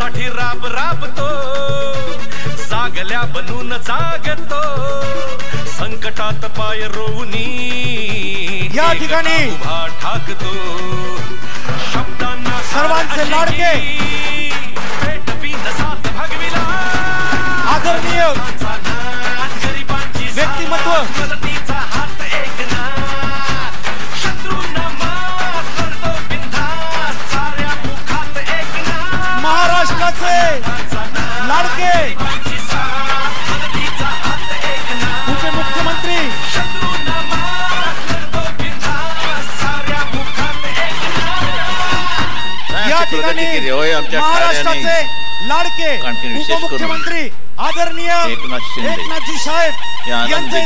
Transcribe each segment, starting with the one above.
लोकांसाठी राब राबतो, जागल्या बनून जागतो, संकटात पाय रोवणी या ठिकाणी उभा ठाकतो, शब्दांना सर्वांचे लाडके पेटवीन साथ भगविला, आदरणीय व्यक्तिमत्व, मदतीचा हात एकनाथ, शत्रूंना मात करतो बिनधास्त, साऱ्या मुखात एकनाथ, महाराष्ट्राचे लाडके मदतीचा हात एकनाथ, उपमुख्यमंत्री, शत्रूंना मात करतो बिनधास्त, साऱ्या मुखात एकनाथ, या ठिकाणी महाराष्ट्राचे लाडके उपमुख्यमंत्री आदरणीय एकनाथजी साहेब यांचे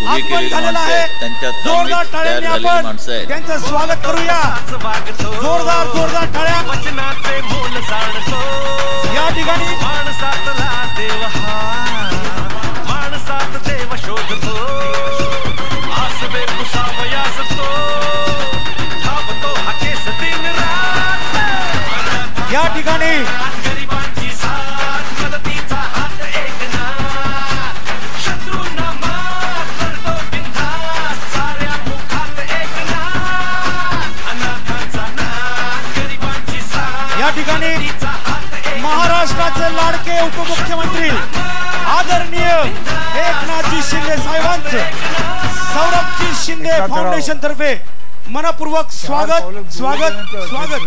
आगमन झालेलं आहे। जोरदार टाळ्यांनी आपण त्यांचं स्वागत करूया। जोरदार टाळ्या। वचनाचे मोल जाणतो, या ठिकाणी माणसातला देव हा, माणसात देव शोधतो, आसवे पुसावयास तो धावतो हाकेस दिन रात, या ठिकाणी गरिबांची साथ, मदतीचा हात एकनाथ, शत्रूंना मात करतो बिनधास्त, साऱ्या मुखात एकनाथ, अनाथांचा नाथ, गरिबांची साथ, या ठिकाणी महाराष्ट्राचे लाडके उपमुख्यमंत्री आदरणीय एकनाथजी शिंदे साहेबांचं सौरभजी शिंदे फाउंडेशन तर्फे मनपूर्वक स्वागत स्वागत स्वागत।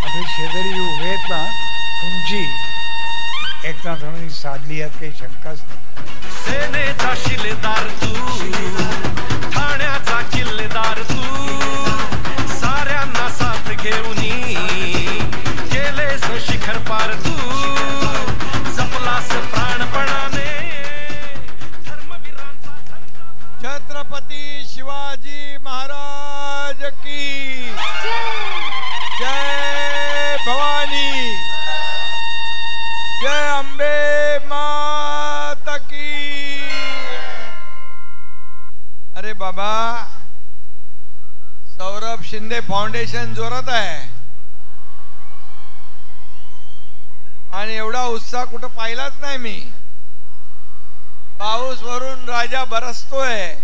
आपले शेजारी उभे आहेत ना, तुमची एकनाथांनी साधली यात काही शंकाच नाही। सेनेचा शिलेदार तू, ठाण्याचा किल्लेदार तू, साऱ्यांना साथ घेऊनी केलेस शिखर पार तू, जपलास प्राणपणाने धर्मवीरांचा छत्रपती शिवाजी महाराज की जय भवानी, जय अंबे माता की। अरे बाबा, सौरभ शिंदे फाउंडेशन जोरात आहे आणि एवढा उत्साह कुठं पाहिलाच नाही मी। पाऊस वरून राजा बरसतोय,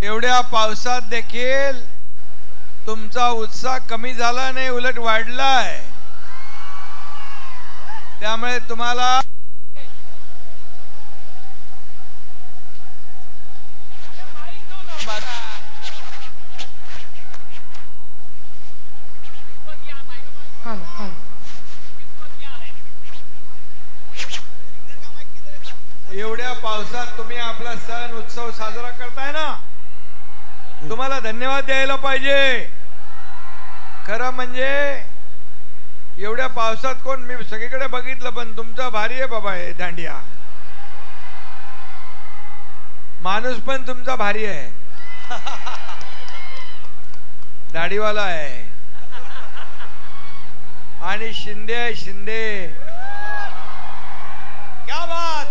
एवढ्या पावसात देखील तुमचा उत्साह कमी झाला नाही, उलट वाढलाय। त्यामुळे तुम्हाला एवढ्या पावसात तुम्ही आपला सण उत्सव साजरा करताय ना, तुम्हाला धन्यवाद द्यायला पाहिजे। खरं म्हणजे एवढ्या पावसात कोण, मी सगळीकडे बघितलं पण तुमचा भारी आहे बाबा हे दांडिया, माणूस पण तुमचा भारी आहे, दाढीवाला आहे आणि शिंदे शिंदे, क्या बात,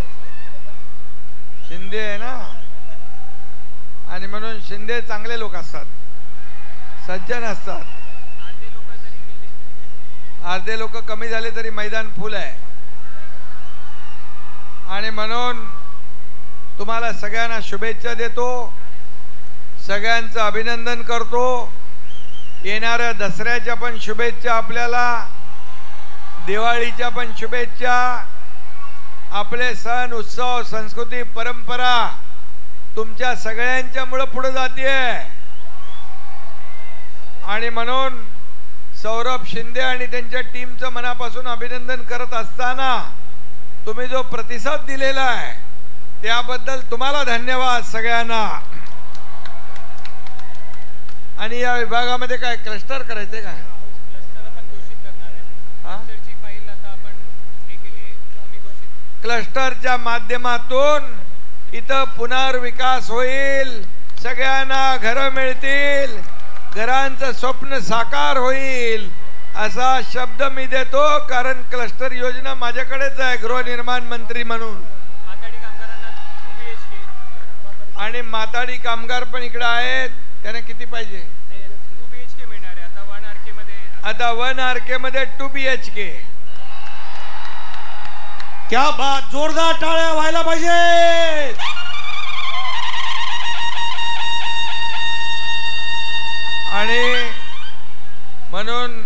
शिंदे आहे ना, आणि म्हणून शिंदे चांगले लोक असतात, सज्जन असतात। अर्धे लोक कमी झाले तरी मैदान फुल आहे, आणि म्हणून तुम्हाला सगळ्यांना शुभेच्छा देतो, सगळ्यांचं अभिनंदन करतो। येणाऱ्या दसऱ्याच्या पण शुभेच्छा, आपल्याला दिवाळीच्या पण शुभेच्छा। आपले सण उत्सव संस्कृती परंपरा तुमच्या सगळ्यांच्यामुळे पुढे जाते, आणि म्हणून सौरभ शिंदे आणि त्यांच्या टीमचं मनापासून अभिनंदन करत असताना तुम्ही जो प्रतिसाद दिलेला आहे त्याबद्दल तुम्हाला धन्यवाद सगळ्यांना। आणि या विभागामध्ये काय क्लस्टर करायचे काय, क्लस्टरच्या माध्यमातून इथं पुनर्विकास होईल, सगळ्यांना घरं मिळतील, घरांचं स्वप्न साकार होईल असा शब्द मी देतो। कारण क्लस्टर योजना माझ्याकडेच आहे गृहनिर्माण मंत्री म्हणून। आणि माताडी कामगार पण इकडे आहेत. त्यांना किती पाहिजे? 2 BHK मिळणार आहे आता 1 RK मध्ये. आता 1 RK मध्ये 2 BHK. क्या बात, जोरदार टाळ्या व्हायला पाहिजे. आणि म्हणून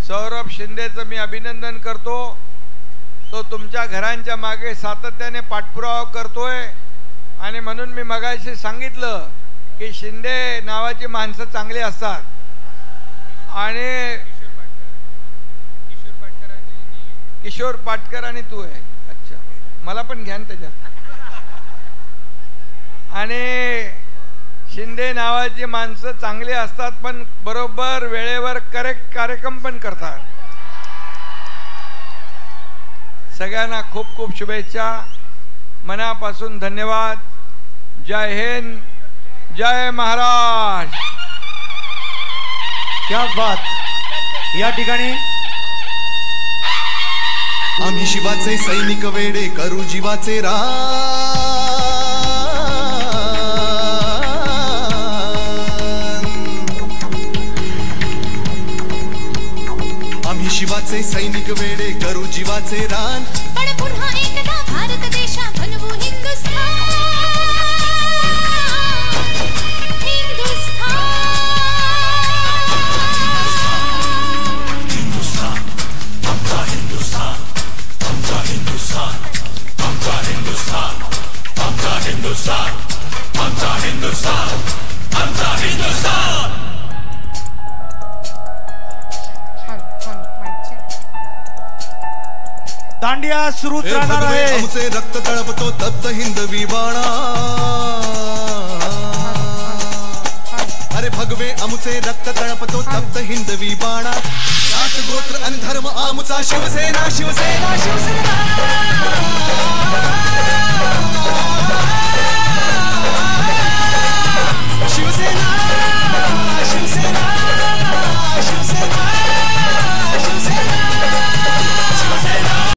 सौरभ शिंदेचं मी अभिनंदन करतो. तो तुमच्या घरांच्या मागे सातत्याने पाठपुरावा करतोय. आणि म्हणून मी मगाशी सांगितलं की शिंदे नावाची माणसं चांगली असतात. आणि किशोर पाटकर आणि तू आहे. अच्छा, मला पण घ्या त्याच्यात. आणि शिंदे नावाची माणसं चांगली असतात पण बरोबर वेळेवर करेक्ट कार्यक्रम पण करतात. सगळ्यांना खूप खूप शुभेच्छा, मनापासून धन्यवाद. जय हिंद, जय महाराष्ट्र. क्या बात. या ठिकाणी आम्ही शिवाचे सैनिक वेडे करू जीवाचे रान. आम्ही शिवाचे सैनिक वेडे करू जीवाचे रान. पण पुन्हा एकदा भारत देशा बनवू हिंदुस्थान. दांडिया सुरूच राहणार आहे. आमचे रक्त तळपतो तप्त हिंदवी बाणा. अरे भगवे आमचे रक्त तळपतो तप्त हिंदवी बाणा. जात गोत्र आणि धर्म आमचा शिवसेना शिवसेना शिवसेना.